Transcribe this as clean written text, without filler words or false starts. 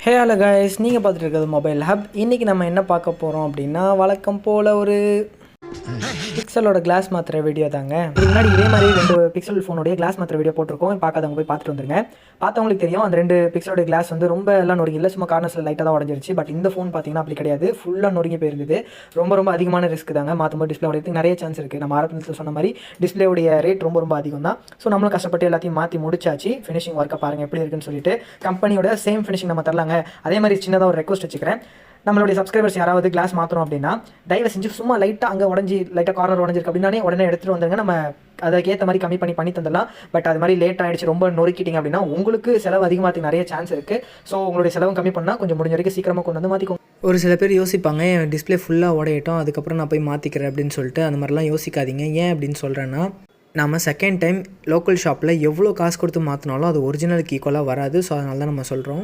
Hey hello guys, நீங்கள் பார்த்துட்டு இருக்கிறது மொபைல் ஹப். இன்றைக்கி நம்ம என்ன பார்க்க போகிறோம் அப்படின்னா, வழக்கம் போல் ஒரு பிக்சலோட கிளாஸ் மாத்திர வீடியோ தாங்க. இதுக்கு முன்னாடி இதே மாதிரி 2 பிக்சல் ஃபோனுடைய கிளாஸ் மாத்திர வீடியோ போட்டிருக்கோம். பார்க்காதவங்க போய் பார்த்துட்டு வந்துருங்க. பார்த்தவங்களுக்கு தெரியும், அந்த 2 பிக்சலோட கிளாஸ் வந்து ரொம்ப எல்லாம் நொறுங்கி இல்லை, சும்மா கார்னர்ஸில் லைட்டாக தான் உடஞ்சிருச்சு. பட் இந்த ஃபோன் பார்த்தீங்கன்னா அப்படி கிடையாது, ஃபுல்லாக நொறுங்கி போயிருந்தது. ரொம்ப அதிகமான ரிஸ்க் தாங்க. மாற்றும்போது டிஸ்பிளே உடையதுக்கு நிறைய சான்ஸ் இருக்குது. நம்ம ஆரம்பத்தில் சொன்ன மாதிரி டிஸ்பிளேவுடைய ரேட் ரொம்ப அதிகம் தான். ஸோ நம்மளும் கஷ்டப்பட்டு எல்லாத்தையும் மாற்றி முடிச்சாச்சு. ஃபினிஷிங் ஒர்க்கை பாருங்கள் எப்படி இருக்குன்னு சொல்லிட்டு. கம்பெனியோட சேம் ஃபினிஷிங் நம்ம தரலாங்க. அதே மாதிரி சின்னதாக ஒரு ரெக்வஸ்ட் வச்சுக்கிறேன். நம்மளுடைய சப்ஸ்கிரைபர்ஸ் யாராவது கிளாஸ் மாற்றணும் அப்படின்னா, தயவு செஞ்சு சும்மா லைட்டாக அங்கே உடஞ்சி லைட்டாக கார்னர் உடஞ்சிருக்கு அப்படின்னாலே உடனே எடுத்துகிட்டு வந்துருங்க. நம்ம அதுக்கேற்ற மாதிரி கம்மி பண்ணி தந்துடலாம். பட் அது மாதிரி லேட் ஆகிடுச்சு, ரொம்ப நொறுக்கிட்டீங்க அப்படின்னா உங்களுக்கு செலவு அதிகமாக நிறைய சான்ஸ் இருக்குது. ஸோ உங்களுடைய செலவும் கம்மி பண்ணால் கொஞ்சம் முடிஞ்ச வரைக்கும் சீக்கிரமாக கொண்டு வந்து மாற்றிக்கோங்க. ஒரு சில பேர் யோசிப்பாங்க, டிஸ்பிளே ஃபுல்லாக உடையட்டும் அதுக்கப்புறம் நான் போய் மாற்றிக்கிறேன் அப்படின்னு சொல்லிட்டு. அந்த மாதிரிலாம் யோசிக்காதீங்க. ஏன் அப்படின்னு சொல்கிறேன்னா, நம்ம செகண்ட் டைம் லோக்கல் ஷாப்பில் எவ்வளோ காசு கொடுத்து மாற்றினாலும் அது ஒரிஜினலுக்கு ஈக்குவலாக வராது. ஸோ அதனால தான் நம்ம சொல்கிறோம்.